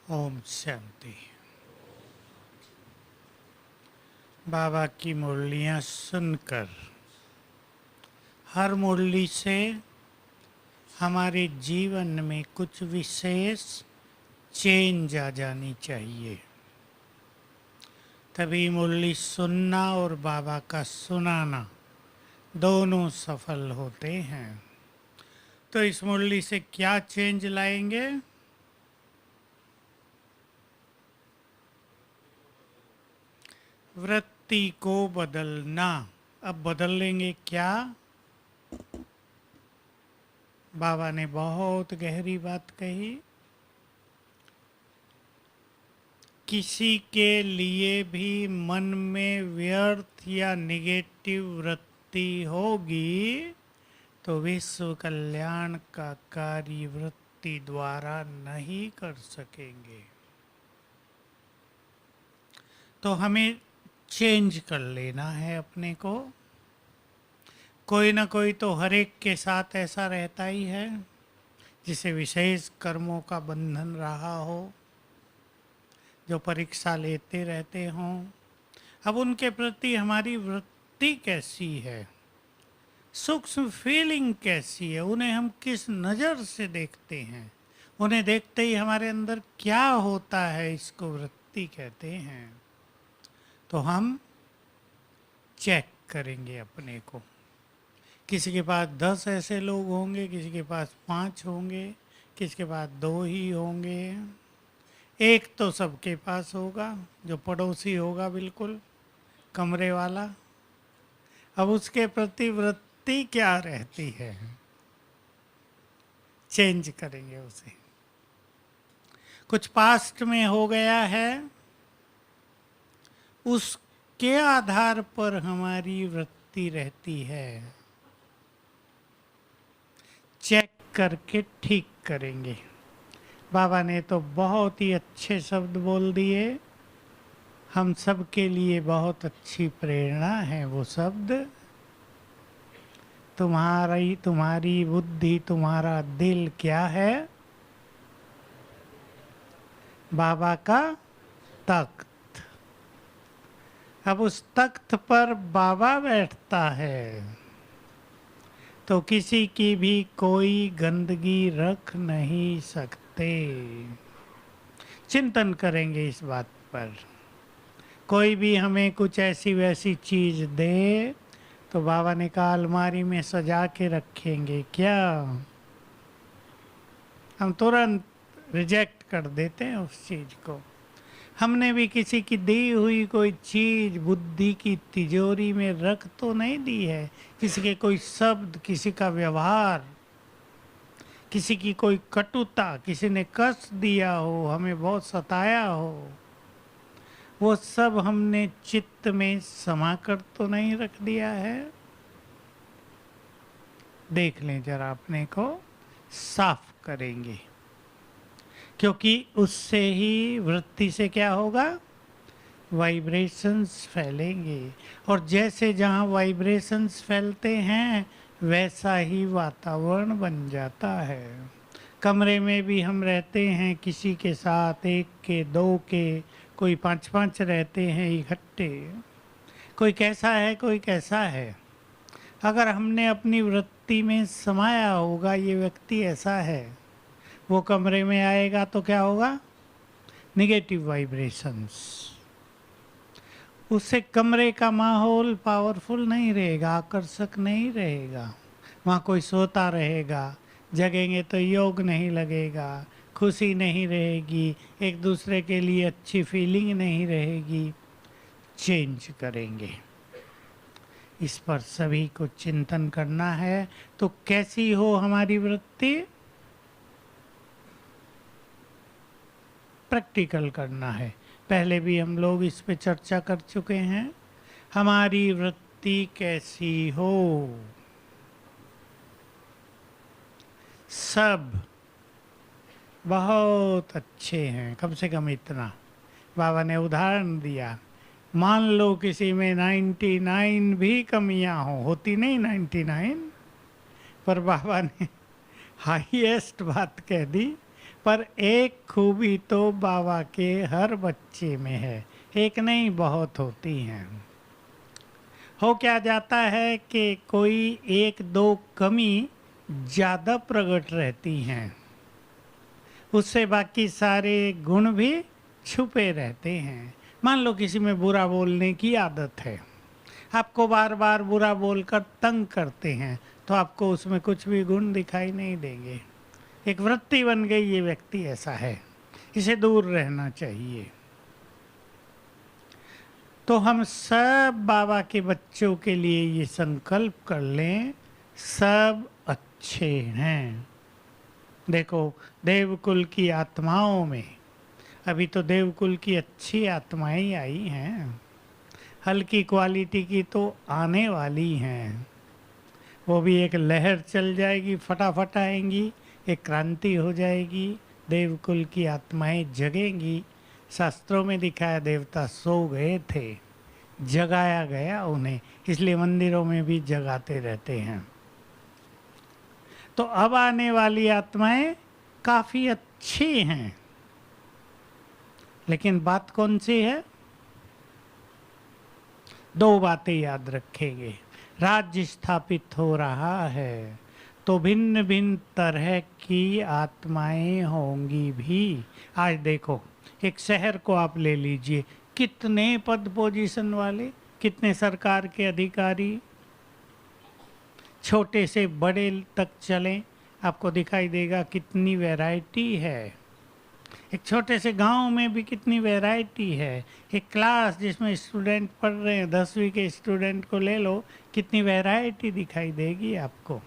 ओम शांति। बाबा की मुरलियाँ सुनकर हर मुरली से हमारे जीवन में कुछ विशेष चेंज आ जानी चाहिए। तभी मुरली सुनना और बाबा का सुनाना दोनों सफल होते हैं। तो इस मुरली से क्या चेंज लाएंगे? वृत्ति को बदलना। अब बदल लेंगे क्या? बाबा ने बहुत गहरी बात कही। किसी के लिए भी मन में व्यर्थ या निगेटिव वृत्ति होगी तो विश्व कल्याण का कार्य वृत्ति द्वारा नहीं कर सकेंगे। तो हमें चेंज कर लेना है अपने को। कोई ना कोई तो हर एक के साथ ऐसा रहता ही है जिसे विशेष कर्मों का बंधन रहा हो, जो परीक्षा लेते रहते हों। अब उनके प्रति हमारी वृत्ति कैसी है, सूक्ष्म फीलिंग कैसी है, उन्हें हम किस नज़र से देखते हैं, उन्हें देखते ही हमारे अंदर क्या होता है, इसको वृत्ति कहते हैं। तो हम चेक करेंगे अपने को। किसी के पास 10 ऐसे लोग होंगे, किसी के पास 5 होंगे, किसी के पास 2 ही होंगे। एक तो सबके पास होगा, जो पड़ोसी होगा, बिल्कुल कमरे वाला। अब उसके प्रति वृत्ति क्या रहती है, चेंज करेंगे उसे। कुछ पास्ट में हो गया है, उसके आधार पर हमारी वृत्ति रहती है। चेक करके ठीक करेंगे। बाबा ने तो बहुत ही अच्छे शब्द बोल दिए, हम सब के लिए बहुत अच्छी प्रेरणा है वो शब्द। तुम्हारी बुद्धि, तुम्हारा दिल क्या है? बाबा का तख्त। अब उस तख्त पर बाबा बैठता है तो किसी की भी कोई गंदगी रख नहीं सकते। चिंतन करेंगे इस बात पर। कोई भी हमें कुछ ऐसी वैसी चीज दे तो बाबा ने कहा अलमारी में सजा के रखेंगे क्या? हम तुरंत रिजेक्ट कर देते हैं उस चीज को। हमने भी किसी की दी हुई कोई चीज बुद्धि की तिजोरी में रख तो नहीं दी है। किसी के कोई शब्द, किसी का व्यवहार, किसी की कोई कटुता, किसी ने कष्ट दिया हो, हमें बहुत सताया हो, वो सब हमने चित्त में समा कर तो नहीं रख दिया है। देख लें जरा अपने को, साफ करेंगे। क्योंकि उससे ही वृत्ति से क्या होगा? वाइब्रेशंस फैलेंगे। और जैसे जहाँ वाइब्रेशंस फैलते हैं वैसा ही वातावरण बन जाता है। कमरे में भी हम रहते हैं किसी के साथ, एक के, दो के, कोई 5-5 रहते हैं इकट्ठे। कोई कैसा है, कोई कैसा है। अगर हमने अपनी वृत्ति में समाया होगा ये व्यक्ति ऐसा है, वो कमरे में आएगा तो क्या होगा? Negative vibrations. उससे कमरे का माहौल पावरफुल नहीं रहेगा, आकर्षक नहीं रहेगा। वहाँ कोई सोता रहेगा, जगेंगे तो योग नहीं लगेगा, खुशी नहीं रहेगी, एक दूसरे के लिए अच्छी फीलिंग नहीं रहेगी। चेंज करेंगे। इस पर सभी को चिंतन करना है। तो कैसी हो हमारी वृत्ति? प्रैक्टिकल करना है। पहले भी हम लोग इस पे चर्चा कर चुके हैं। हमारी वृत्ति कैसी हो? सब बहुत अच्छे हैं, कम से कम इतना। बाबा ने उदाहरण दिया, मान लो किसी में 99 भी कमियां होती नहीं 99, पर बाबा ने हाईएस्ट बात कह दी, पर एक खूबी तो बाबा के हर बच्चे में है, एक नहीं बहुत होती हैं। हो क्या जाता है कि कोई एक दो कमी ज़्यादा प्रकट रहती हैं, उससे बाकी सारे गुण भी छुपे रहते हैं। मान लो किसी में बुरा बोलने की आदत है, आपको बार बार बुरा बोलकर तंग करते हैं, तो आपको उसमें कुछ भी गुण दिखाई नहीं देंगे। एक वृत्ति बन गई, ये व्यक्ति ऐसा है, इसे दूर रहना चाहिए। तो हम सब बाबा के बच्चों के लिए ये संकल्प कर लें, सब अच्छे हैं। देखो, देवकुल की आत्माओं में अभी तो देवकुल की अच्छी आत्माएं आई हैं, हल्की क्वालिटी की तो आने वाली हैं। वो भी एक लहर चल जाएगी, फटाफट आएंगी, एक क्रांति हो जाएगी, देवकुल की आत्माएं जगेंगी। शास्त्रों में दिखाया देवता सो गए थे, जगाया गया उन्हें, इसलिए मंदिरों में भी जगाते रहते हैं। तो अब आने वाली आत्माएं काफी अच्छी हैं, लेकिन बात कौन सी है? दो बातें याद रखेंगे। राज्य स्थापित हो रहा है तो भिन्न भिन्न तरह की आत्माएं होंगी भी। आज देखो, एक शहर को आप ले लीजिए, कितने पद पोजीशन वाले, कितने सरकार के अधिकारी, छोटे से बड़े तक चलें, आपको दिखाई देगा कितनी वैरायटी है। एक छोटे से गांव में भी कितनी वैरायटी है। एक क्लास जिसमें स्टूडेंट पढ़ रहे हैं, 10वीं के स्टूडेंट को ले लो, कितनी वैरायटी दिखाई देगी आपको।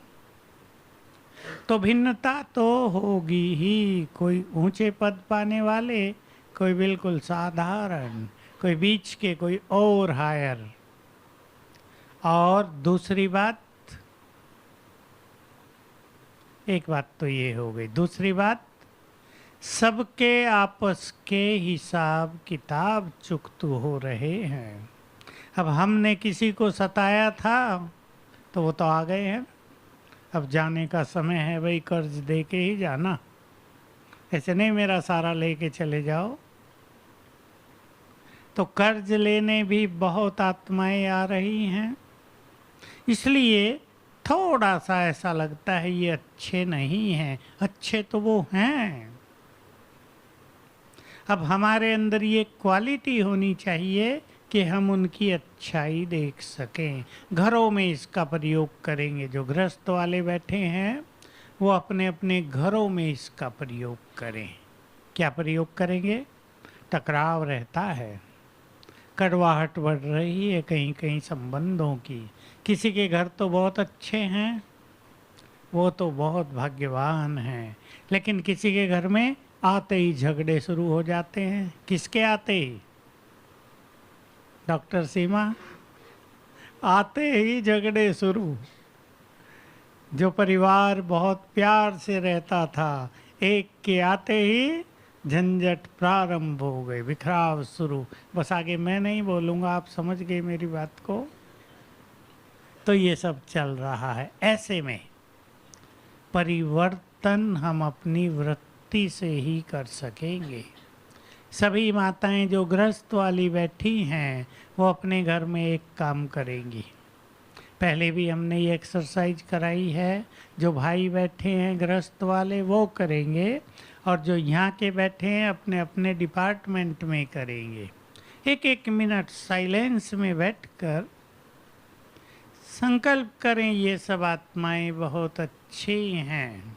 तो भिन्नता तो होगी ही, कोई ऊंचे पद पाने वाले, कोई बिल्कुल साधारण, कोई बीच के, कोई और हायर। और दूसरी बात, एक बात तो ये हो गई, दूसरी बात, सबके आपस के हिसाब किताब चुकतू हो रहे हैं। अब हमने किसी को सताया था तो वो तो आ गए हैं, अब जाने का समय है भाई, कर्ज दे के ही जाना, ऐसे नहीं मेरा सारा लेके चले जाओ। तो कर्ज लेने भी बहुत आत्माएं आ रही हैं, इसलिए थोड़ा सा ऐसा लगता है ये अच्छे नहीं हैं, अच्छे तो वो हैं। अब हमारे अंदर ये क्वालिटी होनी चाहिए कि हम उनकी अच्छाई देख सकें। घरों में इसका प्रयोग करेंगे, जो गृहस्थ वाले बैठे हैं वो अपने अपने घरों में इसका प्रयोग करें। क्या प्रयोग करेंगे? टकराव रहता है, कड़वाहट बढ़ रही है कहीं कहीं संबंधों की। किसी के घर तो बहुत अच्छे हैं, वो तो बहुत भाग्यवान हैं, लेकिन किसी के घर में आते ही झगड़े शुरू हो जाते हैं। किसके आते ही? डॉक्टर सीमा, आते ही झगड़े शुरू। जो परिवार बहुत प्यार से रहता था, एक के आते ही झंझट प्रारंभ हो गए, बिखराव शुरू। बस आगे मैं नहीं बोलूँगा, आप समझ गए मेरी बात को। तो ये सब चल रहा है। ऐसे में परिवर्तन हम अपनी वृत्ति से ही कर सकेंगे। सभी माताएं जो गृहस्थ वाली बैठी हैं वो अपने घर में एक काम करेंगी। पहले भी हमने ये एक्सरसाइज कराई है। जो भाई बैठे हैं गृहस्थ वाले वो करेंगे, और जो यहाँ के बैठे हैं अपने अपने डिपार्टमेंट में करेंगे। एक एक मिनट साइलेंस में बैठकर संकल्प करें, ये सब आत्माएं बहुत अच्छी हैं,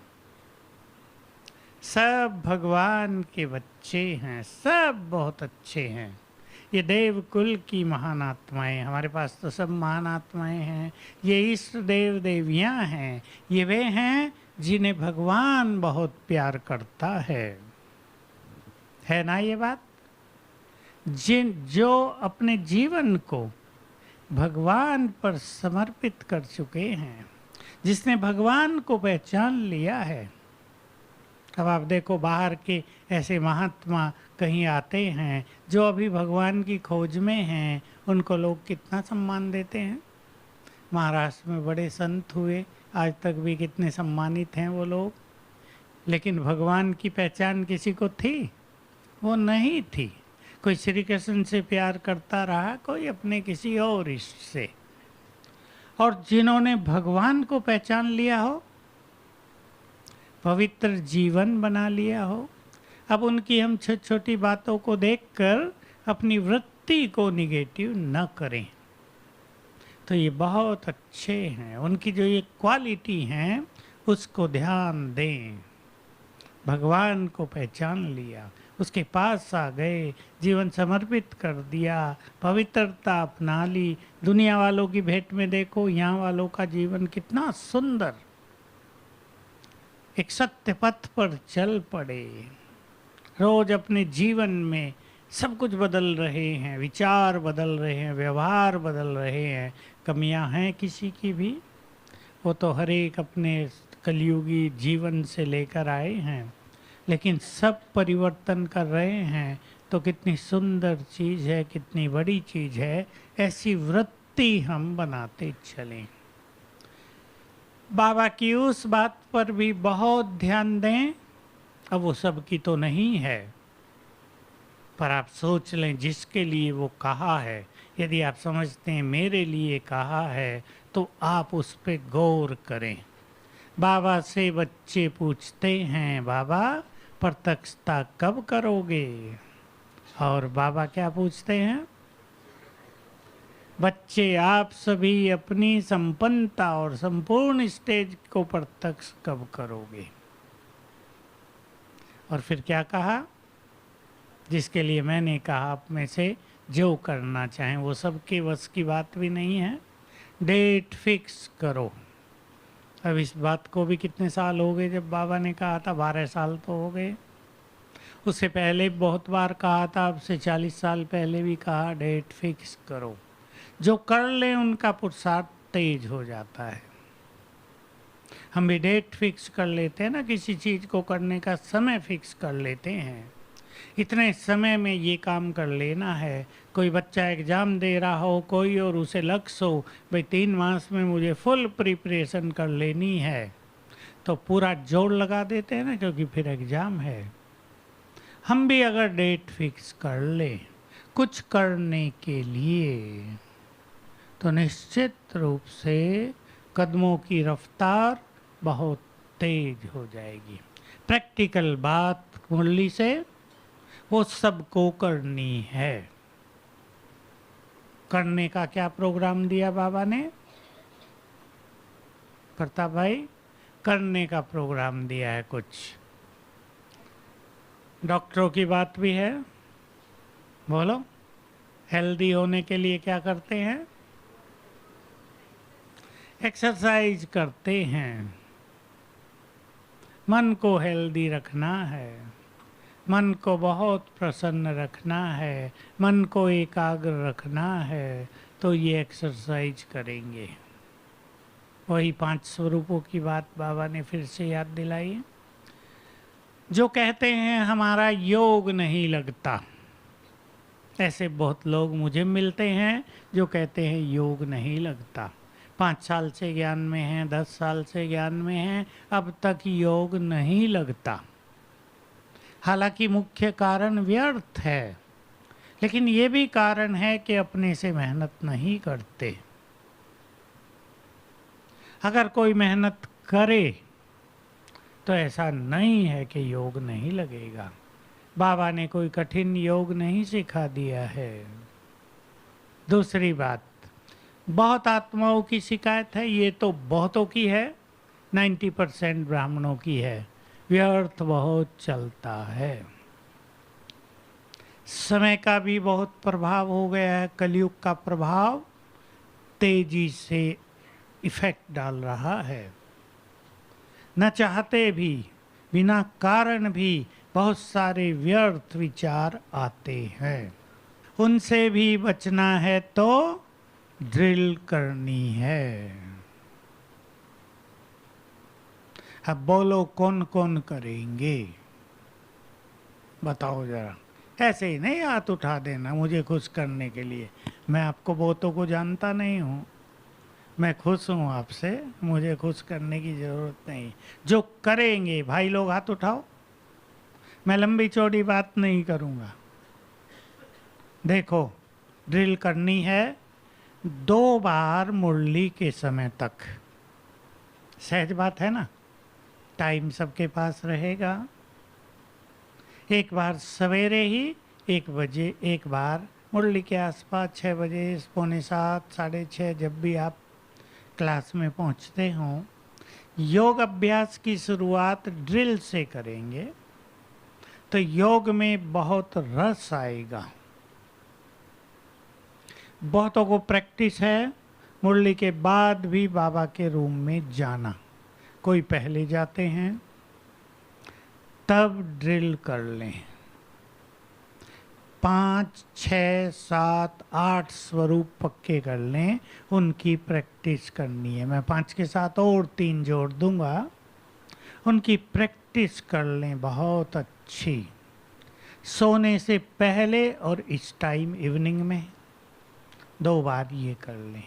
सब भगवान के बच्चे हैं, सब बहुत अच्छे हैं। ये देवकुल की महान आत्माएं, हमारे पास तो सब महान आत्माएं हैं। ये इष्ट देव देवियां हैं, ये वे हैं जिन्हें भगवान बहुत प्यार करता है ना ये बात? जो अपने जीवन को भगवान पर समर्पित कर चुके हैं, जिसने भगवान को पहचान लिया है। अब आप देखो, बाहर के ऐसे महात्मा कहीं आते हैं जो अभी भगवान की खोज में हैं, उनको लोग कितना सम्मान देते हैं। महाराष्ट्र में बड़े संत हुए, आज तक भी कितने सम्मानित हैं वो लोग। लेकिन भगवान की पहचान किसी को थी? वो नहीं थी। कोई श्री कृष्ण से प्यार करता रहा, कोई अपने किसी और इष्ट से। और जिन्होंने भगवान को पहचान लिया हो, पवित्र जीवन बना लिया हो, अब उनकी हम छोटी छोटी बातों को देखकर अपनी वृत्ति को निगेटिव न करें। तो ये बहुत अच्छे हैं, उनकी जो ये क्वालिटी हैं उसको ध्यान दें। भगवान को पहचान लिया, उसके पास आ गए, जीवन समर्पित कर दिया, पवित्रता अपना ली। दुनिया वालों की भेंट में देखो, यहाँ वालों का जीवन कितना सुंदर, एक सत्य पथ पर चल पड़े, रोज अपने जीवन में सब कुछ बदल रहे हैं, विचार बदल रहे हैं, व्यवहार बदल रहे हैं। कमियां हैं किसी की भी, वो तो हर एक अपने कलयुगी जीवन से लेकर आए हैं, लेकिन सब परिवर्तन कर रहे हैं। तो कितनी सुंदर चीज़ है, कितनी बड़ी चीज़ है। ऐसी वृत्ति हम बनाते चलें। बाबा की उस बात पर भी बहुत ध्यान दें। अब वो सब की तो नहीं है, पर आप सोच लें जिसके लिए वो कहा है, यदि आप समझते हैं मेरे लिए कहा है, तो आप उस पर गौर करें। बाबा से बच्चे पूछते हैं, बाबा प्रत्यक्षता कब करोगे? और बाबा क्या पूछते हैं? बच्चे आप सभी अपनी संपन्नता और संपूर्ण स्टेज को प्रत्यक्ष कब करोगे? और फिर क्या कहा? जिसके लिए मैंने कहा आप में से जो करना चाहें, वो सबके बस की बात भी नहीं है। डेट फिक्स करो। अब इस बात को भी कितने साल हो गए जब बाबा ने कहा था, 12 साल तो हो गए। उससे पहले बहुत बार कहा था, अब से 40 साल पहले भी कहा, डेट फिक्स करो। जो कर लें उनका पुरुषार्थ तेज हो जाता है। हम भी डेट फिक्स कर लेते हैं ना, किसी चीज़ को करने का समय फिक्स कर लेते हैं, इतने समय में ये काम कर लेना है। कोई बच्चा एग्ज़ाम दे रहा हो कोई, और उसे लक्ष्य हो भाई 3 मास में मुझे फुल प्रिपरेशन कर लेनी है, तो पूरा जोर लगा देते हैं ना, क्योंकि फिर एग्ज़ाम है। हम भी अगर डेट फिक्स कर लें कुछ करने के लिए, तो निश्चित रूप से कदमों की रफ्तार बहुत तेज हो जाएगी। प्रैक्टिकल बात मुरली से वो सबको करनी है। करने का क्या प्रोग्राम दिया बाबा ने? प्रताप भाई, करने का प्रोग्राम दिया है कुछ। डॉक्टरों की बात भी है, बोलो। हेल्दी होने के लिए क्या करते हैं? एक्सरसाइज करते हैं। मन को हेल्दी रखना है, मन को बहुत प्रसन्न रखना है, मन को एकाग्र रखना है, तो ये एक्सरसाइज करेंगे। वही 5 स्वरूपों की बात बाबा ने फिर से याद दिलाई। जो कहते हैं हमारा योग नहीं लगता, ऐसे बहुत लोग मुझे मिलते हैं जो कहते हैं योग नहीं लगता। 5 साल से ज्ञान में हैं, 10 साल से ज्ञान में हैं, अब तक योग नहीं लगता। हालांकि मुख्य कारण व्यर्थ है, लेकिन ये भी कारण है कि अपने से मेहनत नहीं करते। अगर कोई मेहनत करे तो ऐसा नहीं है कि योग नहीं लगेगा। बाबा ने कोई कठिन योग नहीं सिखा दिया है। दूसरी बात, बहुत आत्माओं की शिकायत है, ये तो बहुतों की है, 90% ब्राह्मणों की है, व्यर्थ बहुत चलता है। समय का भी बहुत प्रभाव हो गया है, कलयुग का प्रभाव तेजी से इफेक्ट डाल रहा है। न चाहते भी, बिना कारण भी बहुत सारे व्यर्थ विचार आते हैं। उनसे भी बचना है तो ड्रिल करनी है। अब बोलो कौन कौन करेंगे? बताओ जरा। ऐसे ही नहीं हाथ उठा देना मुझे खुश करने के लिए। मैं आपको बहुतों को जानता नहीं हूँ, मैं खुश हूँ आपसे, मुझे खुश करने की ज़रूरत नहीं। जो करेंगे भाई लोग हाथ उठाओ, मैं लंबी चौड़ी बात नहीं करूँगा। देखो, ड्रिल करनी है 2 बार मुरली के समय तक। सहज बात है ना, टाइम सबके पास रहेगा। एक बार सवेरे ही 1 बजे, एक बार मुरली के आसपास 6 बजे, 6:45, 6:30, जब भी आप क्लास में पहुंचते हों। योग अभ्यास की शुरुआत ड्रिल से करेंगे तो योग में बहुत रस आएगा। बहुतों को प्रैक्टिस है मुरली के बाद भी बाबा के रूम में जाना। कोई पहले जाते हैं, तब ड्रिल कर लें। 5, 6, 7, 8 स्वरूप पक्के कर लें, उनकी प्रैक्टिस करनी है। मैं 5 के साथ और 3 जोड़ दूंगा, उनकी प्रैक्टिस कर लें बहुत अच्छी। सोने से पहले और इस टाइम इवनिंग में 2 बार ये कर लें।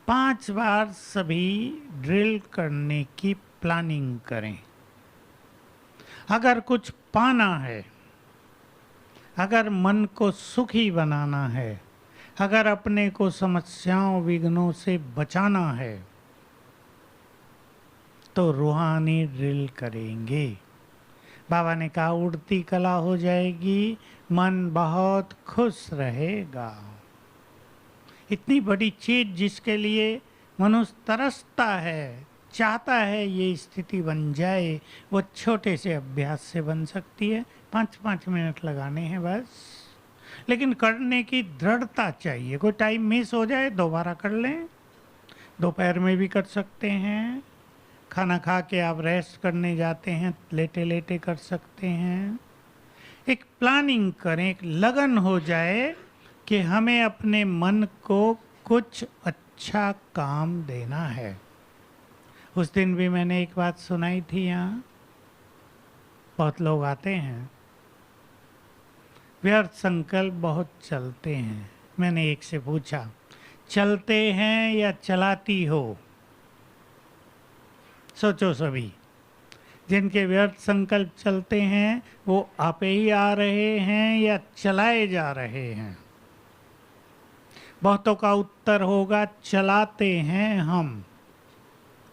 5 बार सभी ड्रिल करने की प्लानिंग करें। अगर कुछ पाना है, अगर मन को सुखी बनाना है, अगर अपने को समस्याओं विघ्नों से बचाना है, तो रूहानी ड्रिल करेंगे। बाबा ने कहा उड़ती कला हो जाएगी, मन बहुत खुश रहेगा। इतनी बड़ी चीज जिसके लिए मनुष्य तरसता है, चाहता है ये स्थिति बन जाए, वो छोटे से अभ्यास से बन सकती है। 5-5 मिनट लगाने हैं बस, लेकिन करने की दृढ़ता चाहिए। कोई टाइम मिस हो जाए दोबारा कर लें, दोपहर में भी कर सकते हैं, खाना खा के आप रेस्ट करने जाते हैं लेटे लेटे कर सकते हैं। एक प्लानिंग करें, एक लगन हो जाए कि हमें अपने मन को कुछ अच्छा काम देना है। उस दिन भी मैंने एक बात सुनाई थी, यहाँ बहुत लोग आते हैं, व्यर्थ संकल्प बहुत चलते हैं। मैंने एक से पूछा, चलते हैं या चलाती हो? सोचो सभी, जिनके व्यर्थ संकल्प चलते हैं वो आपे ही आ रहे हैं या चलाए जा रहे हैं? बहुतों का उत्तर होगा चलाते हैं हम,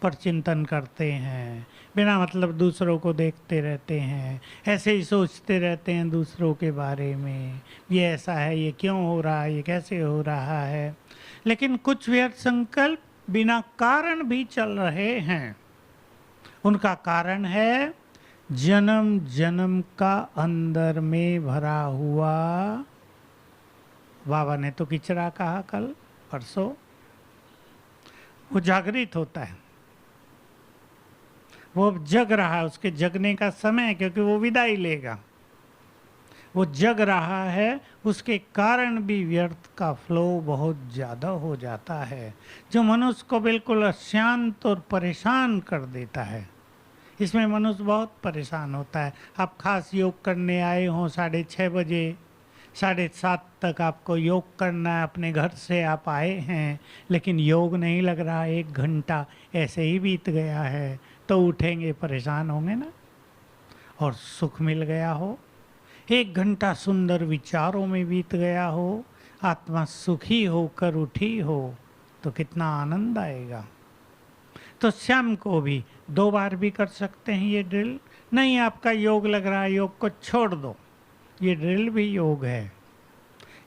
पर चिंतन करते हैं, बिना मतलब दूसरों को देखते रहते हैं, ऐसे ही सोचते रहते हैं दूसरों के बारे में, ये ऐसा है, ये क्यों हो रहा है, ये कैसे हो रहा है। लेकिन कुछ व्यर्थ संकल्प बिना कारण भी चल रहे हैं। उनका कारण है जन्म जन्म का अंदर में भरा हुआ, बाबा ने तो किचरा कहा कल परसों, वो जागृत होता है, वो जग रहा है, उसके जगने का समय है, क्योंकि वो विदाई लेगा। वो जग रहा है, उसके कारण भी व्यर्थ का फ्लो बहुत ज़्यादा हो जाता है, जो मनुष्य को बिल्कुल अशांत और परेशान कर देता है। इसमें मनुष्य बहुत परेशान होता है। आप खास योग करने आए हों 6:30 बजे, 7:30 तक आपको योग करना है, अपने घर से आप आए हैं, लेकिन योग नहीं लग रहा, 1 घंटा ऐसे ही बीत गया है, तो उठेंगे, परेशान होंगे ना। और सुख मिल गया हो, 1 घंटा सुंदर विचारों में बीत गया हो, आत्मा सुखी होकर उठी हो, तो कितना आनंद आएगा। तो शाम को भी 2 बार भी कर सकते हैं ये ड्रिल। नहीं आपका योग लग रहा है, योग को छोड़ दो, ये ड्रिल भी योग है।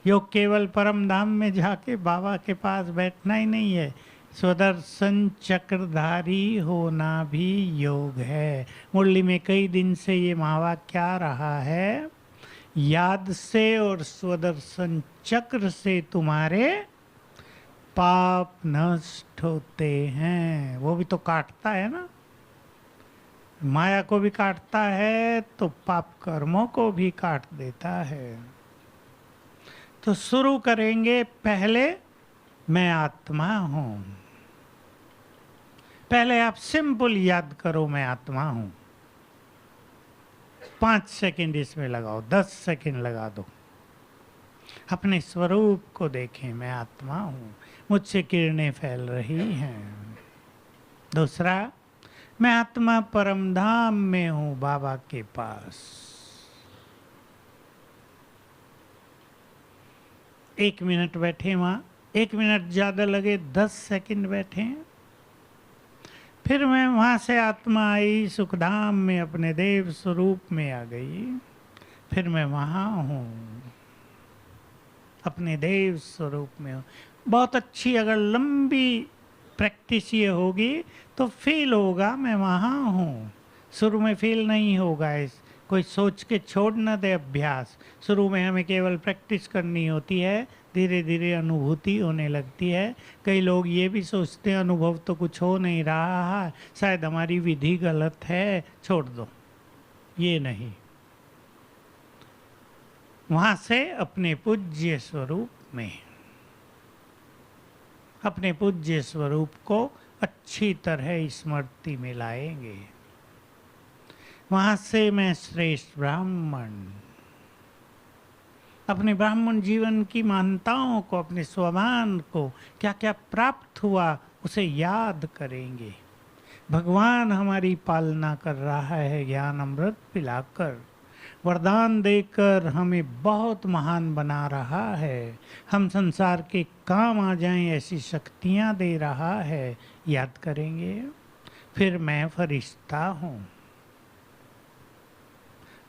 योग केवल परम धाम में जाके बाबा के पास बैठना ही नहीं है, स्वदर्शन चक्रधारी होना भी योग है। मुरली में कई दिन से ये महावाक्य आ रहा है, याद से और स्वदर्शन चक्र से तुम्हारे पाप नष्ट होते हैं। वो भी तो काटता है ना, माया को भी काटता है तो पाप कर्मों को भी काट देता है। तो शुरू करेंगे, पहले मैं आत्मा हूं। पहले आप सिंपल याद करो मैं आत्मा हूं। 5 सेकंड इसमें लगाओ, 10 सेकंड लगा दो। अपने स्वरूप को देखें, मैं आत्मा हूँ, मुझसे किरणें फैल रही हैं। दूसरा, मैं आत्मा परम धाम में हूँ, बाबा के पास। 1 मिनट बैठे वहाँ, 1 मिनट ज़्यादा लगे 10 सेकंड बैठे, फिर मैं वहाँ से आत्मा आई, सुखधाम में अपने देव स्वरूप में आ गई, फिर मैं वहाँ हूँ, अपने देव स्वरूप में हूँ। बहुत अच्छी अगर लंबी प्रैक्टिस ये होगी तो फील होगा मैं वहाँ हूँ। शुरू में फील नहीं होगा, इस कोई सोच के छोड़ न दे अभ्यास। शुरू में हमें केवल प्रैक्टिस करनी होती है, धीरे धीरे अनुभूति होने लगती है। कई लोग ये भी सोचते हैं अनुभव तो कुछ हो नहीं रहा है, शायद हमारी विधि गलत है, छोड़ दो। ये नहीं, वहाँ से अपने पूज्य स्वरूप में, अपने पूज्य स्वरूप को अच्छी तरह स्मृति में लाएंगे। वहाँ से मैं श्रेष्ठ ब्राह्मण, अपने ब्राह्मण जीवन की महानताओं को, अपने स्वमान को, क्या क्या प्राप्त हुआ उसे याद करेंगे। भगवान हमारी पालना कर रहा है, ज्ञान अमृत पिलाकर, वरदान देकर हमें बहुत महान बना रहा है। हम संसार के काम आ जाएं ऐसी शक्तियां दे रहा है, याद करेंगे। फिर मैं फरिश्ता हूँ,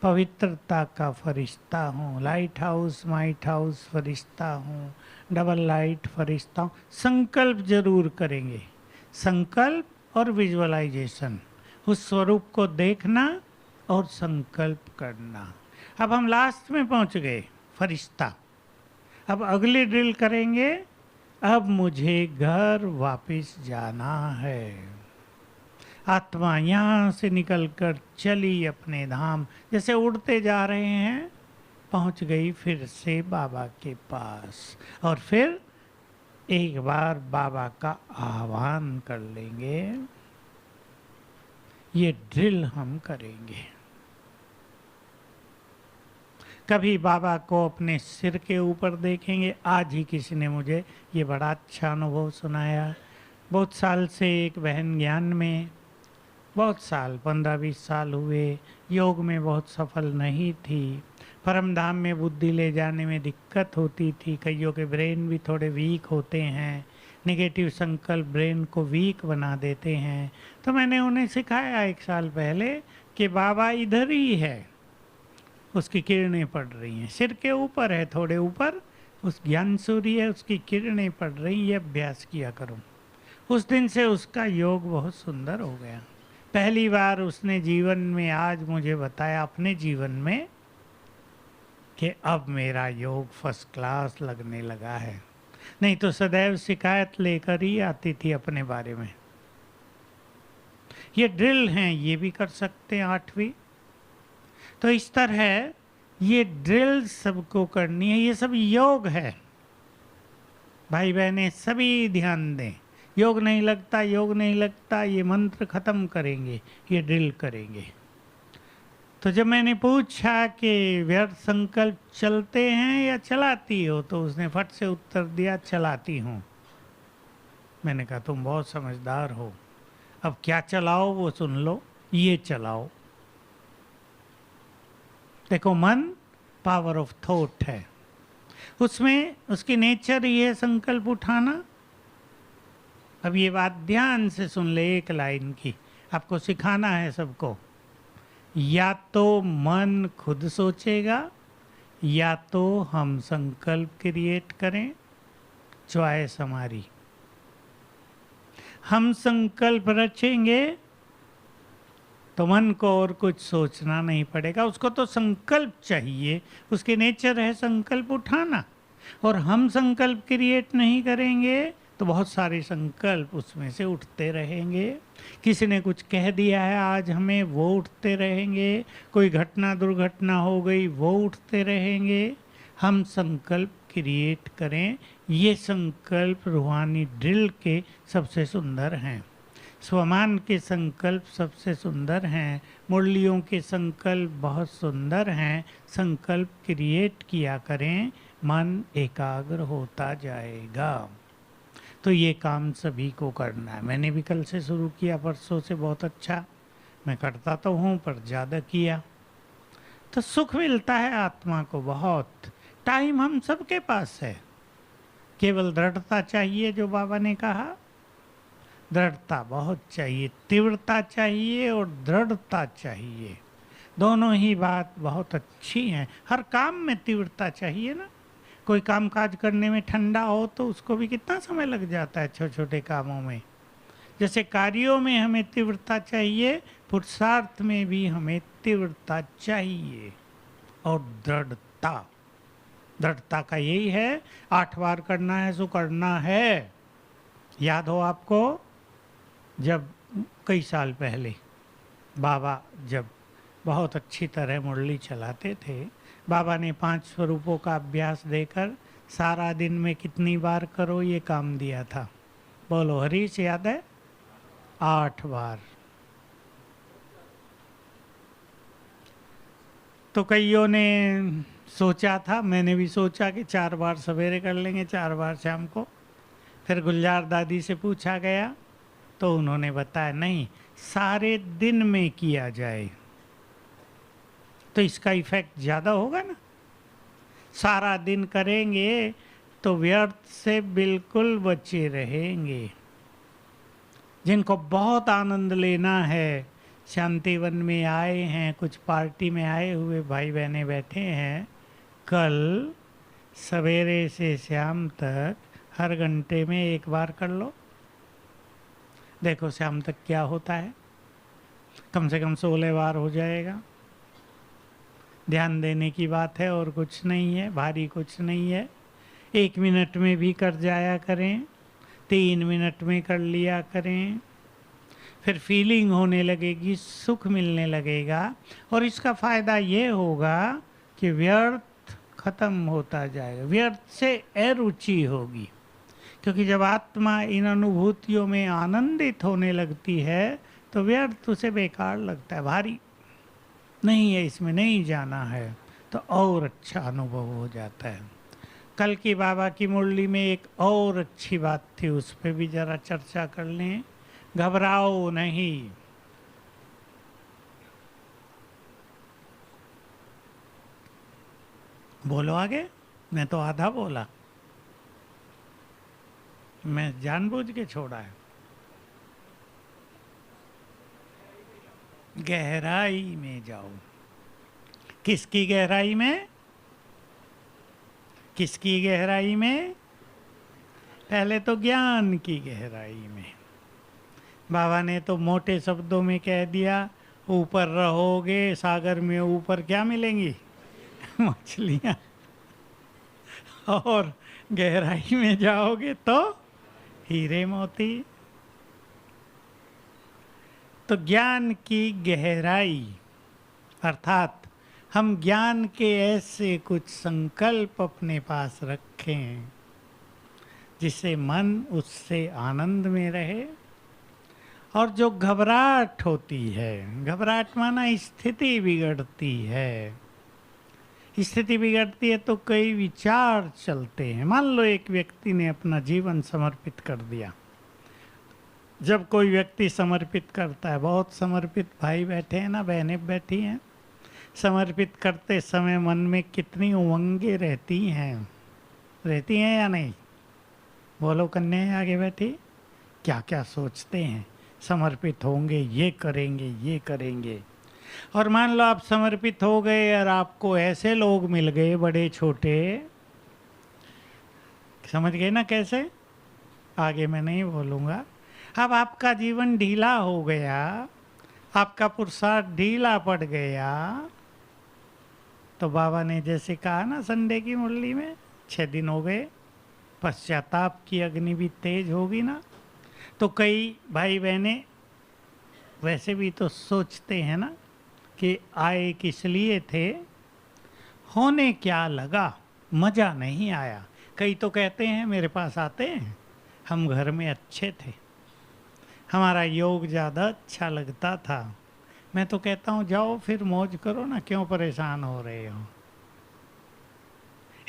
पवित्रता का फरिश्ता हूँ, लाइट हाउस माइट हाउस फरिश्ता हूँ, डबल लाइट फरिश्ता हूँ। संकल्प जरूर करेंगे, संकल्प और विजुअलाइजेशन, उस स्वरूप को देखना और संकल्प करना। अब हम लास्ट में पहुंच गए, फरिश्ता। अब अगली ड्रिल करेंगे, अब मुझे घर वापस जाना है। आत्मा यहाँ से निकलकर चली अपने धाम, जैसे उड़ते जा रहे हैं, पहुंच गई फिर से बाबा के पास। और फिर एक बार बाबा का आह्वान कर लेंगे। ये ड्रिल हम करेंगे। कभी बाबा को अपने सिर के ऊपर देखेंगे। आज ही किसी ने मुझे ये बड़ा अच्छा अनुभव सुनाया। बहुत साल से एक बहन ज्ञान में, बहुत साल 15-20 साल हुए, योग में बहुत सफल नहीं थी। परम धाम में बुद्धि ले जाने में दिक्कत होती थी। कईयों के ब्रेन भी थोड़े वीक होते हैं, नेगेटिव संकल्प ब्रेन को वीक बना देते हैं। तो मैंने उन्हें सिखाया 1 साल पहले कि बाबा इधर ही है, उसकी किरणें पड़ रही हैं, सिर के ऊपर है, थोड़े ऊपर उस ज्ञान सूर्य है, उसकी किरणें पड़ रही, ये अभ्यास किया करो। उस दिन से उसका योग बहुत सुंदर हो गया। पहली बार उसने जीवन में आज मुझे बताया, अपने जीवन में, कि अब मेरा योग फर्स्ट क्लास लगने लगा है। नहीं तो सदैव शिकायत लेकर ही आती थी अपने बारे में। ये ड्रिल हैं, ये भी कर सकते हैं 8वीं। तो इस तरह ये ड्रिल सबको करनी है। ये सब योग है, भाई बहनें सभी ध्यान दें। योग नहीं लगता, योग नहीं लगता, ये मंत्र खत्म करेंगे, ये ड्रिल करेंगे। तो जब मैंने पूछा कि व्यर्थ संकल्प चलते हैं या चलाती हो, तो उसने फट से उत्तर दिया, चलाती हूँ। मैंने कहा तुम बहुत समझदार हो, अब क्या चलाओ वो सुन लो, ये चलाओ। देखो मन पावर ऑफ थॉट है, उसमें उसकी नेचर ही है संकल्प उठाना। अब ये बात ध्यान से सुन ले, एक लाइन की आपको सिखाना है सबको। या तो मन खुद सोचेगा, या तो हम संकल्प क्रिएट करें, चॉइस हमारी। हम संकल्प रचेंगे तो मन को और कुछ सोचना नहीं पड़ेगा, उसको तो संकल्प चाहिए, उसकी नेचर है संकल्प उठाना। और हम संकल्प क्रिएट नहीं करेंगे तो बहुत सारे संकल्प उसमें से उठते रहेंगे। किसी ने कुछ कह दिया है आज हमें, वो उठते रहेंगे। कोई घटना दुर्घटना हो गई, वो उठते रहेंगे। हम संकल्प क्रिएट करें, ये संकल्प रूहानी ड्रिल के सबसे सुंदर हैं। स्वमान के संकल्प सबसे सुंदर हैं, मुरलियों के संकल्प बहुत सुंदर हैं। संकल्प क्रिएट किया करें, मन एकाग्र होता जाएगा। तो ये काम सभी को करना है। मैंने भी कल से शुरू किया, परसों से, बहुत अच्छा। मैं करता तो हूँ पर ज़्यादा किया तो सुख मिलता है आत्मा को बहुत। टाइम हम सबके पास है, केवल दृढ़ता चाहिए। जो बाबा ने कहा, दृढ़ता बहुत चाहिए, तीव्रता चाहिए और दृढ़ता चाहिए। दोनों ही बात बहुत अच्छी हैं। हर काम में तीव्रता चाहिए ना। कोई काम काज करने में ठंडा हो तो उसको भी कितना समय लग जाता है छोटे छोटे कामों में। जैसे कार्यों में हमें तीव्रता चाहिए, पुरुषार्थ में भी हमें तीव्रता चाहिए और दृढ़ता। दृढ़ता का यही है, 8 बार करना है सो करना है। याद हो आपको, जब कई साल पहले बाबा जब बहुत अच्छी तरह मुरली चलाते थे, बाबा ने 5 स्वरूपों का अभ्यास देकर सारा दिन में कितनी बार करो ये काम दिया था। बोलो हरीश, याद है? 8 बार। तो कईयों ने सोचा था, मैंने भी सोचा कि 4 बार सवेरे कर लेंगे, 4 बार शाम को। फिर गुलजार दादी से पूछा गया तो उन्होंने बताया नहीं, सारे दिन में किया जाए तो इसका इफेक्ट ज़्यादा होगा ना। सारा दिन करेंगे तो व्यर्थ से बिल्कुल बचे रहेंगे। जिनको बहुत आनंद लेना है, शांतिवन में आए हैं, कुछ पार्टी में आए हुए भाई बहनें बैठे हैं, कल सवेरे से शाम तक हर घंटे में 1 बार कर लो। देखो शाम तक क्या होता है, कम से कम 16 बार हो जाएगा। ध्यान देने की बात है और कुछ नहीं है, भारी कुछ नहीं है। 1 मिनट में भी कर जाया करें, 3 मिनट में कर लिया करें। फिर फीलिंग होने लगेगी, सुख मिलने लगेगा और इसका फ़ायदा ये होगा कि व्यर्थ खत्म होता जाएगा, व्यर्थ से अरुचि होगी। क्योंकि जब आत्मा इन अनुभूतियों में आनंदित होने लगती है तो व्यर्थ उसे बेकार लगता है, भारी नहीं है, इसमें नहीं जाना है, तो और अच्छा अनुभव हो जाता है। कल की बाबा की मुरली में एक और अच्छी बात थी, उस पर भी जरा चर्चा कर लें। घबराओ नहीं। बोलो आगे, मैं तो आधा बोला, मैं जानबूझ के छोड़ा है। गहराई में जाओ। किसकी गहराई में? किसकी गहराई में? पहले तो ज्ञान की गहराई में। बाबा ने तो मोटे शब्दों में कह दिया, ऊपर रहोगे सागर में ऊपर क्या मिलेंगी? मछलियाँ। और गहराई में जाओगे तो हीरे मोती। तो ज्ञान की गहराई अर्थात हम ज्ञान के ऐसे कुछ संकल्प अपने पास रखें जिससे मन उससे आनंद में रहे। और जो घबराहट होती है, घबराहट माना स्थिति बिगड़ती है, स्थिति बिगड़ती है तो कई विचार चलते हैं। मान लो एक व्यक्ति ने अपना जीवन समर्पित कर दिया। जब कोई व्यक्ति समर्पित करता है, बहुत समर्पित भाई बैठे हैं ना, बहनें बैठी हैं, समर्पित करते समय मन में कितनी उमंगें रहती हैं या नहीं? बोलो कन्या आगे बैठी, क्या क्या सोचते हैं, समर्पित होंगे, ये करेंगे, ये करेंगे। और मान लो आप समर्पित हो गए और आपको ऐसे लोग मिल गए बड़े छोटे, समझ गए ना कैसे? आगे मैं नहीं बोलूँगा। अब आपका जीवन ढीला हो गया, आपका पुरुषार्थ ढीला पड़ गया, तो बाबा ने जैसे कहा ना संडे की मुरली में, 6 दिन हो गए, पश्चाताप की अग्नि भी तेज होगी ना। तो कई भाई बहनें वैसे भी तो सोचते हैं ना कि आए किस लिए थे, होने क्या लगा, मज़ा नहीं आया। कई तो कहते हैं मेरे पास आते हैं, हम घर में अच्छे थे, हमारा योग ज़्यादा अच्छा लगता था। मैं तो कहता हूँ जाओ फिर मौज करो ना, क्यों परेशान हो रहे हो?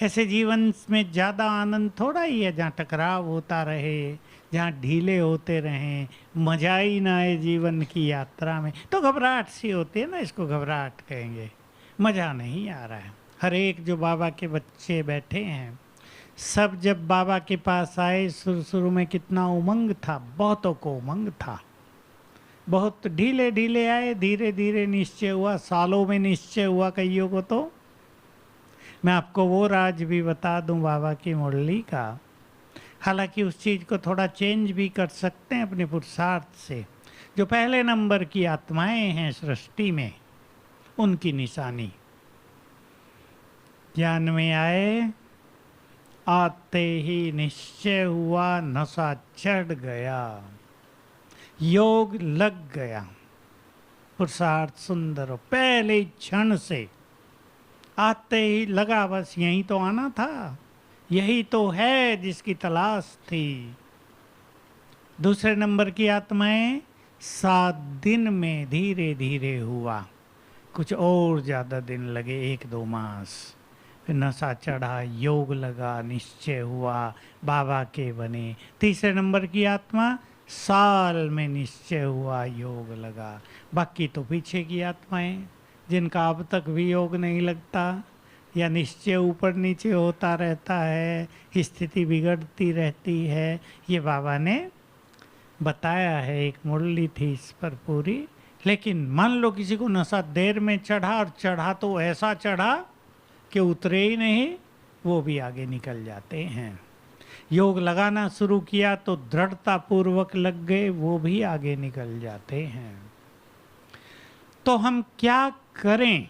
ऐसे जीवन में ज़्यादा आनंद थोड़ा ही है जहाँ टकराव होता रहे, जहाँ ढीले होते रहें, मजा ही ना आए जीवन की यात्रा में, तो घबराहट सी होती है ना, इसको घबराहट कहेंगे। मज़ा नहीं आ रहा है। हर एक जो बाबा के बच्चे बैठे हैं, सब जब बाबा के पास आए, शुरू शुरू में कितना उमंग था, बहुतों को उमंग था। बहुत ढीले ढीले आए, धीरे धीरे निश्चय हुआ, सालों में निश्चय हुआ कईयों को। तो मैं आपको वो राज भी बता दूं बाबा की मुरली का। हालांकि उस चीज़ को थोड़ा चेंज भी कर सकते हैं अपने पुरुषार्थ से। जो पहले नंबर की आत्माएं हैं सृष्टि में, उनकी निशानी ज्ञान में आए, आते ही निश्चय हुआ, नशा चढ़ गया, योग लग गया, पुरुषार्थ सुंदर हो, पहले ही क्षण से आते ही लगा बस यही तो आना था, यही तो है जिसकी तलाश थी। दूसरे नंबर की आत्माएं 7 दिन में धीरे धीरे हुआ, कुछ और ज़्यादा दिन लगे, 1-2 मास। फिर नशा चढ़ा, योग लगा, निश्चय हुआ, बाबा के बने। तीसरे नंबर की आत्मा साल में निश्चय हुआ, योग लगा। बाकी तो पीछे की आत्माएं जिनका अब तक भी योग नहीं लगता, या निश्चय ऊपर नीचे होता रहता है, स्थिति बिगड़ती रहती है। ये बाबा ने बताया है, एक मुरली थी इस पर पूरी। लेकिन मान लो किसी को नशा देर में चढ़ा, और चढ़ा तो ऐसा चढ़ा कि उतरे ही नहीं, वो भी आगे निकल जाते हैं। योग लगाना शुरू किया तो दृढ़ता पूर्वक लग गए, वो भी आगे निकल जाते हैं। तो हम क्या करें?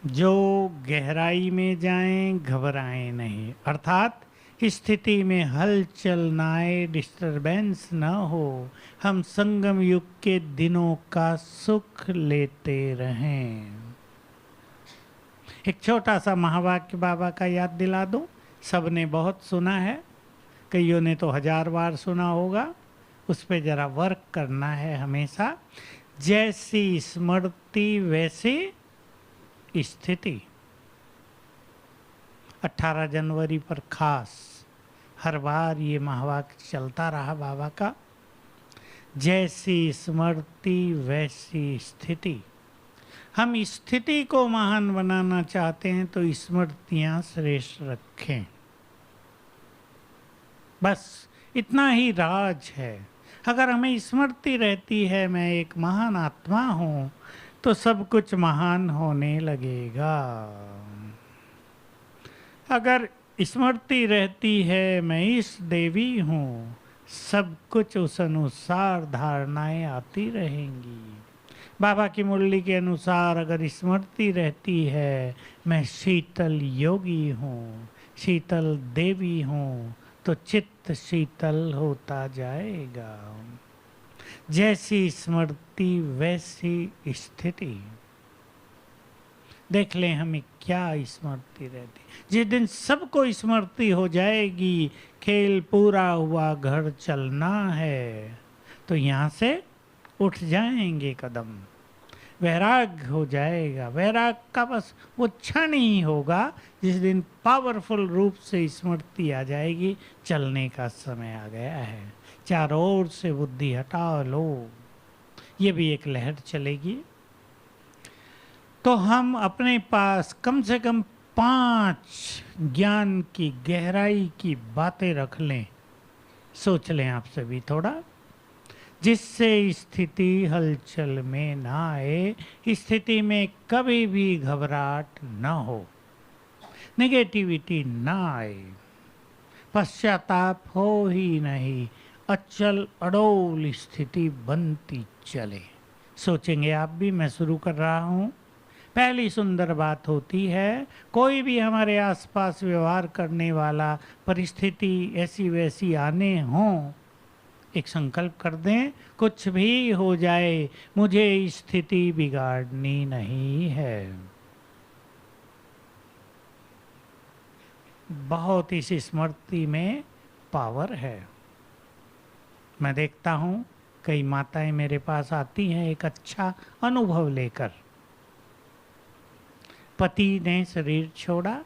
जो गहराई में जाएं, घबराएं नहीं, अर्थात स्थिति में हलचल ना आए, डिस्टरबेंस ना हो, हम संगम युग के दिनों का सुख लेते रहें। एक छोटा सा महावाक्य बाबा का याद दिला दूं, सबने बहुत सुना है, कईयों ने तो 1000 बार सुना होगा। उस पर जरा वर्क करना है हमेशा। जैसी स्मृति वैसी स्थिति। 18 जनवरी पर खास हर बार ये महावाक्य चलता रहा बाबा का। जैसी स्मृति वैसी स्थिति। हम स्थिति को महान बनाना चाहते हैं तो स्मृतियां श्रेष्ठ रखें, बस इतना ही राज है। अगर हमें स्मृति रहती है मैं एक महान आत्मा हूँ, तो सब कुछ महान होने लगेगा। अगर स्मृति रहती है मैं इस देवी हूँ, सब कुछ उस अनुसार धारणाएं आती रहेंगी। बाबा की मुरली के अनुसार अगर स्मृति रहती है मैं शीतल योगी हूँ, शीतल देवी हूँ, तो चित्त शीतल होता जाएगा। जैसी स्मृति वैसी स्थिति। देख लें हमें क्या स्मृति रहती। जिस दिन सबको स्मृति हो जाएगी, खेल पूरा हुआ, घर चलना है, तो यहाँ से उठ जाएंगे कदम, वैराग हो जाएगा। वैराग का बस वो क्षण ही होगा जिस दिन पावरफुल रूप से स्मृति आ जाएगी, चलने का समय आ गया है, चारों ओर से बुद्धि हटा लो, ये भी एक लहर चलेगी। तो हम अपने पास कम से कम 5 ज्ञान की गहराई की बातें रख लें, सोच लें आप सभी थोड़ा, जिससे स्थिति हलचल में ना आए, स्थिति में कभी भी घबराहट ना हो, नेगेटिविटी ना आए, पश्चाताप हो ही नहीं, अचल अडोल स्थिति बनती चले। सोचेंगे आप भी, मैं शुरू कर रहा हूँ। पहली सुंदर बात होती है, कोई भी हमारे आसपास व्यवहार करने वाला परिस्थिति ऐसी वैसी आने हों, एक संकल्प कर दें, कुछ भी हो जाए मुझे स्थिति बिगाड़नी नहीं है। बहुत इस स्मृति में पावर है। मैं देखता हूँ कई माताएं मेरे पास आती हैं एक अच्छा अनुभव लेकर। पति ने शरीर छोड़ा,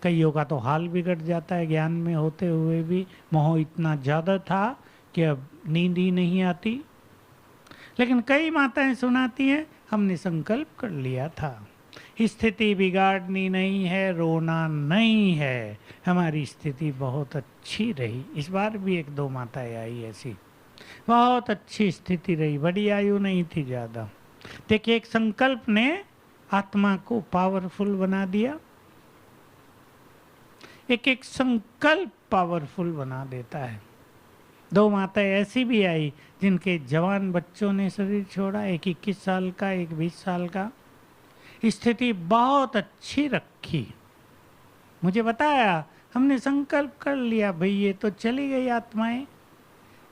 कईयों का तो हाल बिगड़ जाता है ज्ञान में होते हुए भी, मोह इतना ज़्यादा था कि अब नींद ही नहीं आती। लेकिन कई माताएं सुनाती हैं, हमने संकल्प कर लिया था, स्थिति बिगाड़नी नहीं है, रोना नहीं है, हमारी स्थिति बहुत अच्छी रही। इस बार भी एक दो माताएं आई ऐसी, बहुत अच्छी स्थिति रही, बड़ी आयु नहीं थी ज़्यादा। देखिए, एक संकल्प ने आत्मा को पावरफुल बना दिया। एक एक संकल्प पावरफुल बना देता है। दो माताएं ऐसी भी आई जिनके जवान बच्चों ने शरीर छोड़ा, एक 21 साल का, एक 20 साल का। स्थिति बहुत अच्छी रखी। मुझे बताया, हमने संकल्प कर लिया भाई ये तो चली गई आत्माएं,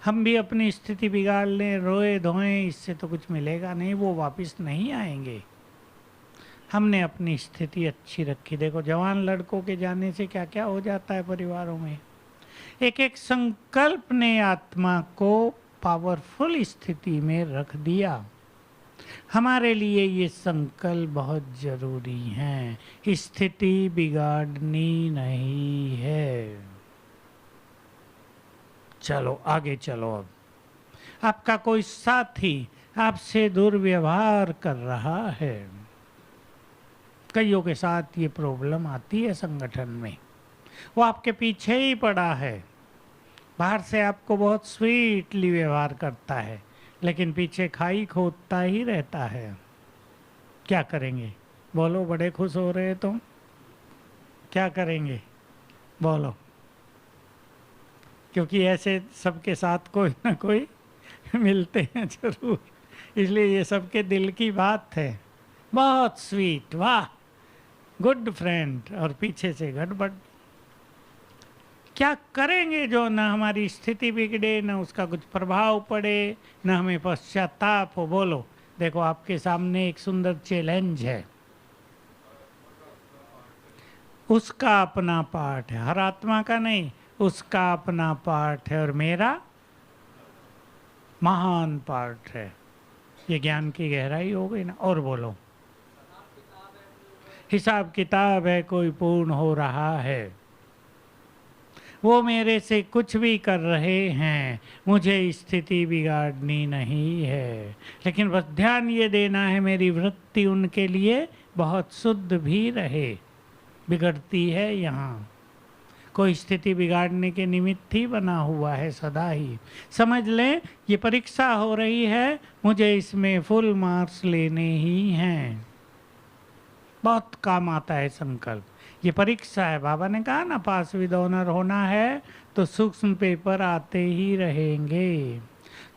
हम भी अपनी स्थिति बिगाड़ लें, रोए धोएं, इससे तो कुछ मिलेगा नहीं, वो वापस नहीं आएंगे। हमने अपनी स्थिति अच्छी रखी। देखो, जवान लड़कों के जाने से क्या क्या हो जाता है परिवारों में। एक एक संकल्प ने आत्मा को पावरफुल स्थिति में रख दिया। हमारे लिए ये संकल्प बहुत जरूरी है। स्थिति बिगाड़नी नहीं है। चलो आगे चलो। अब आपका कोई साथी आपसे दुर्व्यवहार कर रहा है, कईयों के साथ ये प्रॉब्लम आती है संगठन में। वो आपके पीछे ही पड़ा है, बाहर से आपको बहुत स्वीटली व्यवहार करता है, लेकिन पीछे खाई खोदता ही रहता है। क्या करेंगे बोलो? बड़े खुश हो रहे तुम, क्या करेंगे बोलो? क्योंकि ऐसे सबके साथ कोई ना कोई मिलते हैं जरूर, इसलिए ये सबके दिल की बात है। बहुत स्वीट, वाह, गुड फ्रेंड, और पीछे से गड़बड़। क्या करेंगे जो न हमारी स्थिति बिगड़े, न उसका कुछ प्रभाव पड़े, न हमें पश्चाताप हो? बोलो। देखो, आपके सामने एक सुंदर चैलेंज है। उसका अपना पाठ है, हर आत्मा का नहीं, उसका अपना पाठ है और मेरा महान पाठ है। ये ज्ञान की गहराई हो गई ना। और बोलो, हिसाब किताब है, कोई पूर्ण हो रहा है। वो मेरे से कुछ भी कर रहे हैं, मुझे स्थिति बिगाड़नी नहीं है, लेकिन बस ध्यान ये देना है मेरी वृत्ति उनके लिए बहुत शुद्ध भी रहे। बिगड़ती है यहाँ, कोई स्थिति बिगाड़ने के निमित्त ही बना हुआ है सदा ही। समझ लें, ये परीक्षा हो रही है, मुझे इसमें फुल मार्क्स लेने ही हैं। बहुत काम आता है संकल्प। ये परीक्षा है, बाबा ने कहा ना, पास विद ऑनर होना है तो सूक्ष्म पेपर आते ही रहेंगे।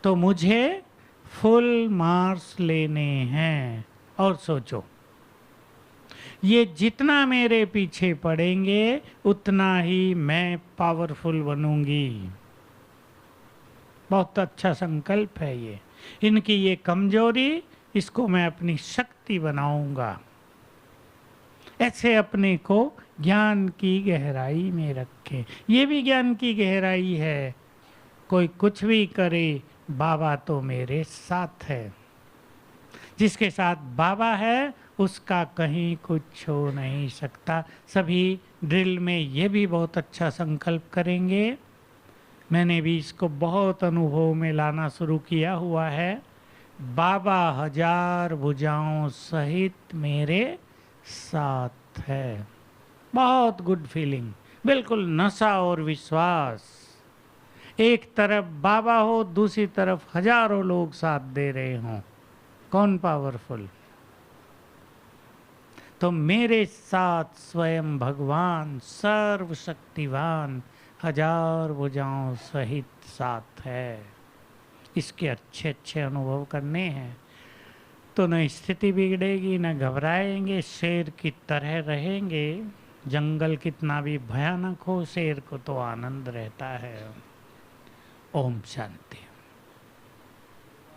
तो मुझे फुल मार्क्स लेने हैं। और सोचो, ये जितना मेरे पीछे पड़ेंगे उतना ही मैं पावरफुल बनूंगी। बहुत अच्छा संकल्प है ये। इनकी ये कमजोरी, इसको मैं अपनी शक्ति बनाऊंगा। ऐसे अपने को ज्ञान की गहराई में रखें। ये भी ज्ञान की गहराई है। कोई कुछ भी करे, बाबा तो मेरे साथ है। जिसके साथ बाबा है उसका कहीं कुछ हो नहीं सकता। सभी ड्रिल में ये भी बहुत अच्छा संकल्प करेंगे। मैंने भी इसको बहुत अनुभव में लाना शुरू किया हुआ है। बाबा 1000 भुजाओं सहित मेरे साथ है। बहुत गुड फीलिंग, बिल्कुल नशा और विश्वास। एक तरफ बाबा हो, दूसरी तरफ हजारों लोग साथ दे रहे हों, कौन पावरफुल? तो मेरे साथ स्वयं भगवान सर्वशक्तिवान 1000 भुजाओं सहित साथ है। इसके अच्छे अच्छे अनुभव करने हैं तो न स्थिति बिगड़ेगी, न घबराएंगे, शेर की तरह रहेंगे। जंगल कितना भी भयानक हो, शेर को तो आनंद रहता है। ओम शांति।